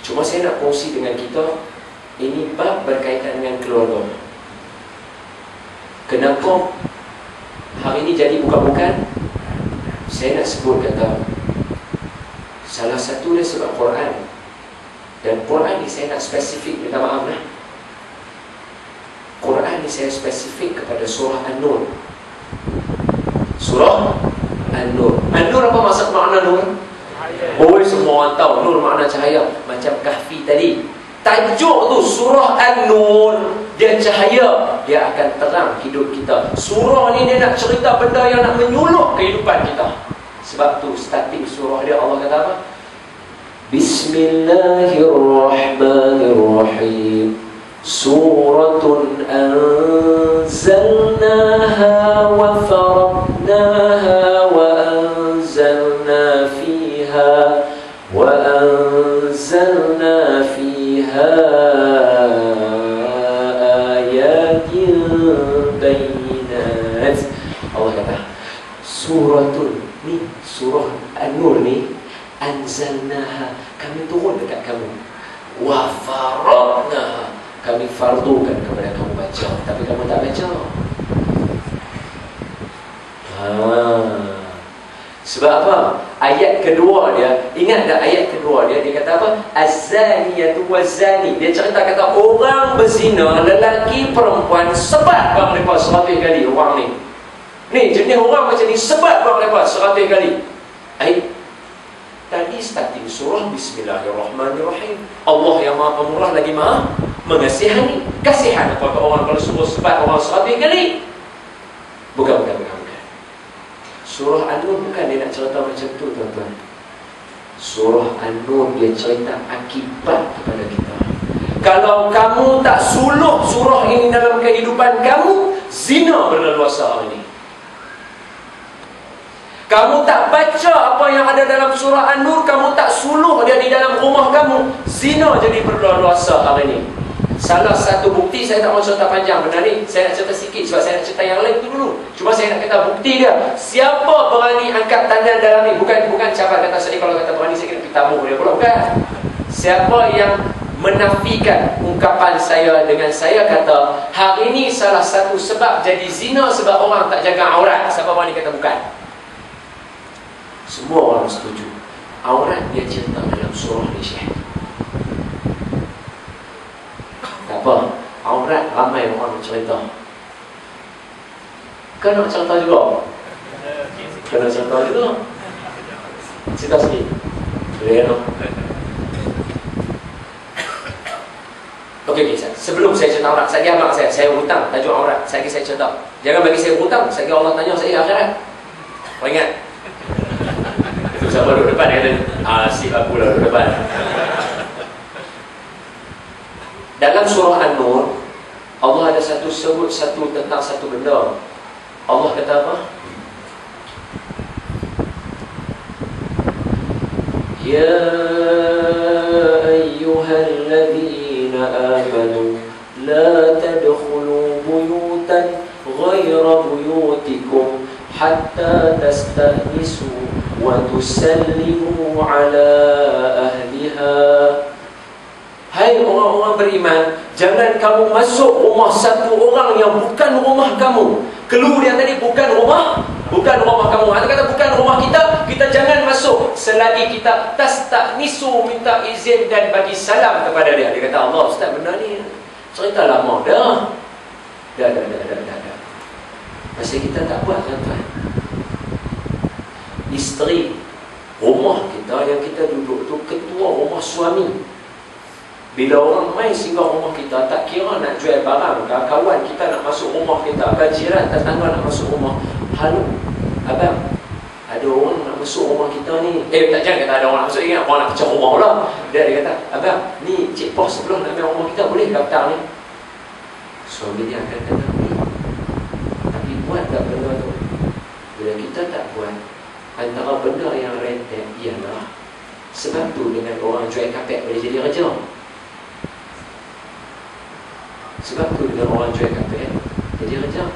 Cuma saya nak kongsi dengan kita, ini bab berkaitan dengan keluarga. Kenapa hari ini jadi bukan-bukan? Saya nak sebut kata, salah satu dia sebab Quran. Dan Quran ni saya nak spesifik, minta maaf lah. Quran ni saya spesifik kepada surah An-Nur. Surah An-Nur. An-Nur apa maksud makna Nur? Oh, semua orang tahu Nur makna cahaya. Macam Kahfi tadi, tajuk tu surah An-Nur. Dia cahaya, dia akan terang hidup kita. Surah ni dia nak cerita benda yang nak menyuluh kehidupan kita. Sebab tu starting surah dia Allah kata apa? Bismillahirrahmanirrahim. Suratun anzalnaha wa faradnaha wa anzalna fiha ayatin bayyinat. Allah kata suratun ni, surah An-Nur ni, anzalnaha, kami turun dekat kamu, wa faradnaha, kami fardukan kepada kamu baca, tapi kamu tak baca. Sebab apa? Ayat kedua dia, ingat tak ayat kedua dia, dia kata apa? Az-zaniyatu waz-zani. Dia cerita kata orang berzina, lelaki perempuan, sebat bang mereka 100 kali orang ni. Ni jenis orang macam ni, sebat bang mereka 100 kali. Tadi starting surah Bismillahirrahmanirrahim. Allah yang Maha Pemurah lagi Maha Mengasihani. Kasihan kepada orang kalau suruh sebat orang 100 kali. Bukan. Surah An-Nur bukan dia nak cerita macam tu, tuan-tuan. Surah An-Nur dia cerita akibat kepada kita. Kalau kamu tak suluh surah ini dalam kehidupan kamu, zina berleluasa hari ini. Kamu tak baca apa yang ada dalam surah An-Nur, kamu tak suluh dia di dalam rumah kamu, zina jadi berleluasa hari ini. Salah satu bukti, saya tak mahu cerita panjang benda ni, saya nak cerita sikit sebab saya nak cerita yang lain tu dulu. Cuma saya nak kata bukti dia. Siapa berani angkat tangan dalam ni? Bukan siapa kata saya, kalau kata berani saya kena pergi tamu dia pula, bukan. Siapa yang menafikan ungkapan saya dengan saya kata hari ini salah satu sebab jadi zina sebab orang tak jaga aurat, siapa berani kata bukan? Semua orang setuju. Aurat dia cerita dalam surah ni, Syekh. Tak apa, aurat ramai orang cerita. Kan nak cerita juga? Kena cerita juga. Cerita sikit. Boleh no? Okey, sebelum saya cerita aurat, saya abang saya hutang tajuk aurat. Saya cerita. Jangan bagi saya hutang, saya Allah tanya saya akhirat. Kau ingat? Itu siapa duduk depan kata, asyik aku lah duduk depan. Dalam surah An-Nur, Allah ada sebut tentang satu benda. Allah kata apa? Ya ayyuhalladzina amanu la tadkhulu buyutan ghayra buyutikum hatta tastahnisu wa tusallimu ala ahliha. Hai orang-orang beriman, jangan kamu masuk rumah satu orang yang bukan rumah kamu. Clue dia tadi bukan rumah kamu. Ada kata bukan rumah kita jangan masuk selagi kita tastahnisu, minta izin dan bagi salam kepada dia. Dia kata, Allah Ustaz, benda ni cerita lama dah. Dah. Masih kita tak buat, tuan-tuan. Isteri rumah kita yang kita duduk tu ketua rumah suami. Bila orang main singgah rumah kita, tak kira nak jual barang, kawan kita nak masuk rumah kita, jiran tetangga nak masuk rumah. Halo, abang, ada orang nak masuk rumah kita ni. Jangan kata ada orang nak masuk, ingat orang nak pecah rumah pula. Dia kata, abang, ni cik pos sebelah nak main rumah kita, boleh ke petang ni? Suami dia akan kata, tapi buat tak benda tu? Bila kita tak buat, antara benda yang rentek ialah sebab tu dengan orang jual kapek boleh jadi raja. Sebab tu dengan orang jual kapek jadi raja.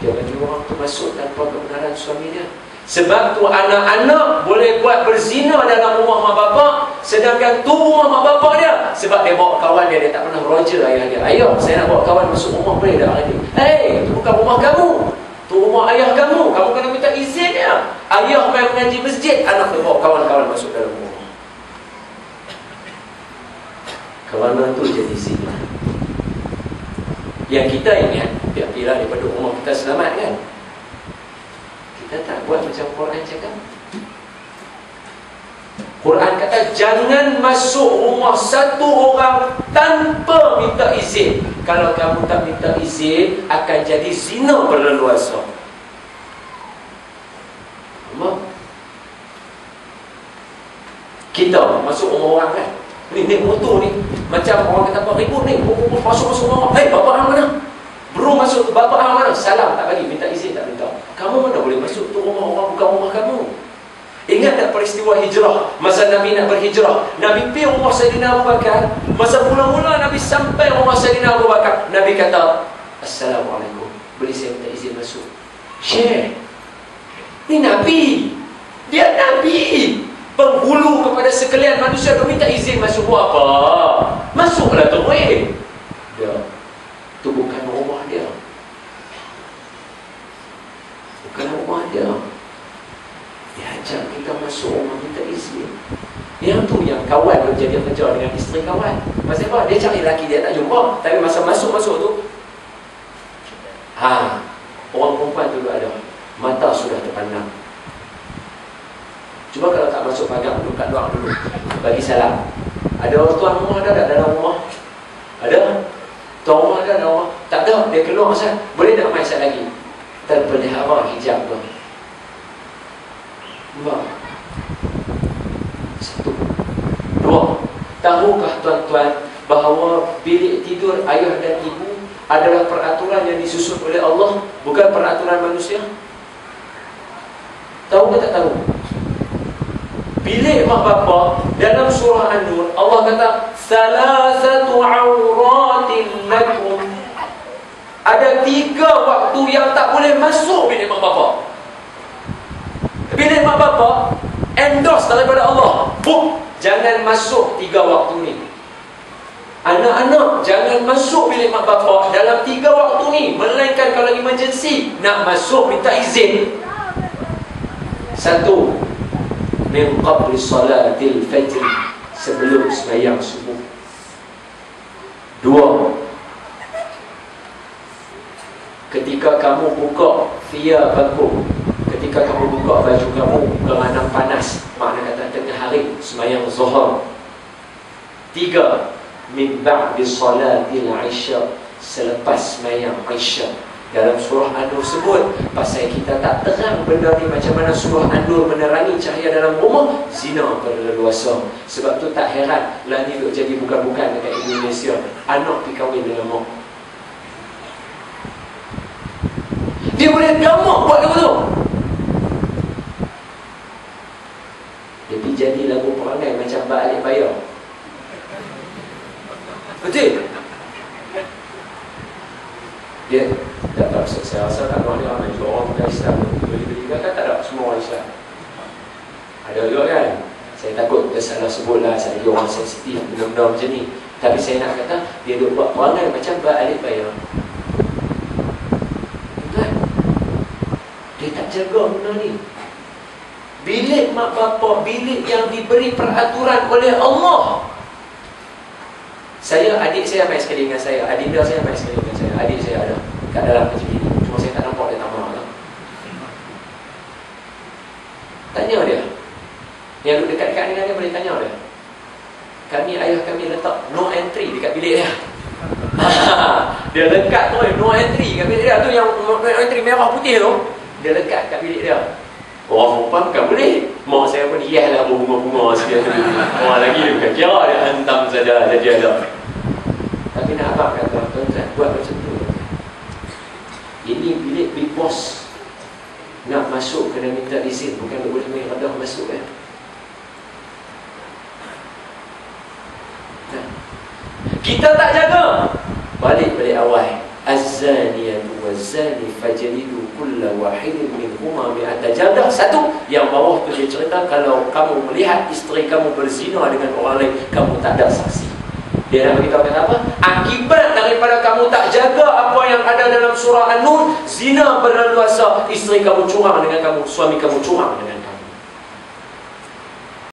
Dia bagi orang tu masuk tanpa kebenaran suami dia. Sebab tu anak-anak boleh buat berzina dalam rumah mak bapak. Sedangkan tu rumah mak bapak dia. Sebab dia bawa kawan dia tak pernah roger ayah dia. Ayah, saya nak bawa kawan masuk rumah, boleh tak hari ni? Itu bukan rumah kamu, tu rumah ayah kamu. Kamu kena minta izin dia. Ayah main mengaji masjid, anak dia bawa kawan-kawan masuk dalam rumah. Kerana tu jadi zina. Yang kita ingat, biar daripada rumah kita selamat kan. Kita tak buat macam Quran cakap. Quran kata jangan masuk rumah satu orang tanpa minta izin. Kalau kamu tak minta izin, akan jadi zina berleluasa. Kita masuk rumah orang kan, ni motor ni macam orang kata apa ribut ni, masuk rumah. Bapa hang mana? Bro masuk, bapa hang mana? Salam tak bagi, minta izin tak minta. Kamu mana boleh masuk tu rumah orang, bukan rumah kamu. Ingat tak peristiwa hijrah? Masa Nabi nak berhijrah, Nabi pergi rumah Sayyidina Abu Bakar. Masa mula-mula Nabi sampai rumah Sayyidina Abu Bakar, Nabi kata, Assalamualaikum, boleh saya minta izin masuk? Syekh, ni Nabi, dia Nabi, penghulu kepada sekalian manusia. Kau minta izin masuk buat apa? Masuklah tu, dia, tu bukan rumah dia, bukan rumah dia. Dia ajak kita masuk rumah minta izin. Yang tu yang kawan tu jadi kerja dengan isteri kawan. Masa apa? Dia cari lelaki dia tak jumpa. Tapi masa masuk-masuk tu, orang perempuan tu ada mata sudah terpandang. Cuba kalau tak masuk pagar dulu, kat luar dulu, bagi salam. Ada orang tuan rumah ada tak dalam rumah? Ada? Tuan rumah ada dalam rumah? Tak ada, dia keluar asal. Boleh tak main asal lagi? Terpelihara hijab tu. Dua. Satu. Dua. Tahukah tuan-tuan bahawa bilik tidur ayah dan ibu adalah peraturan yang disusun oleh Allah, bukan peraturan manusia? Tahu ke tak tahu? Bilik mak bapak dalam surah An-Nur, Allah kata salasatu auratin lakum. Ada 3 waktu yang tak boleh masuk bilik mak bapak. Bilik mak bapak endorse daripada Allah, jangan masuk 3 waktu ni. Anak-anak jangan masuk bilik mak bapak dalam 3 waktu ni, melainkan kalau emergency nak masuk minta izin. 1, min qabli salatil fajr, sebelum sembahyang subuh. 2, ketika kamu buka thiyabakum, ketika kamu buka baju kamu kerana panas, makna kata tengah hari sembahyang zuhur. 3, min ba'di salatil isya, selepas sembahyang isya. Dalam surah An-Nur sebut pasal kita tak terang benda ni macam mana surah An-Nur menerangi cahaya dalam rumah, zina berleluasa. Sebab tu tak heran lah ni duk jadi bukan-bukan dekat Indonesia. Anak pergi kahwin dengan mak. Dia boleh gamak buat apa tu? Dia pergi jadi lagu perangai macam Mbak Alik Bayar. Betul? Dia tak tahu, saya rasa tak tahu dia ramai juga orang bukan Islam beli-beli kan tak ada semua orang Islam. Ada juga kan. Saya takut dia salah sebut lah, saya lagi orang sensitif benda-benda macam ni. Tapi saya nak kata dia duk buat perangai macam Mbak Alik Bayar. Kan? Dia tak jaga benda ni. Bilik mak bapak, bilik yang diberi peraturan oleh Allah. Adik saya main sekali dengan saya, adinda saya main sekali dengan saya. Adik saya ada kat dalam macam ni, cuma saya tak nampak dia tak marah lah. Tanya dia, yang duduk dekat-dekat dengan dia boleh tanya dia. Kami, ayah kami letak no entry dekat bilik dia. Dia lekat tu no entry kat bilik dia. Tu yang no entry merah putih tu, dia lekat kat bilik dia. Orang perempuan bukan boleh. Mak saya pun yes lah bunga-bunga sikit. Orang lagi dia bukan kira, dia hantam saja jadi ada. Tapi nak abang kata, tuan-tuan buat macam tu. Ini bilik big boss. Nak masuk kena minta izin, bukan tak boleh main redah masuk kan. Kita tak jaga. Balik awal. Az-zaniyatu waz-zani fajlidu kulla wahidin minhuma mi'ata jaldah. 1, yang bawah waktu dia cerita, kalau kamu melihat isteri kamu berzina dengan orang lain, kamu tak ada saksi. Dia nak beritahu apa? Akibat daripada kamu tak jaga apa yang ada dalam surah An-Nur, zina berlaluasa, isteri kamu curang dengan kamu, suami kamu curang dengan kamu.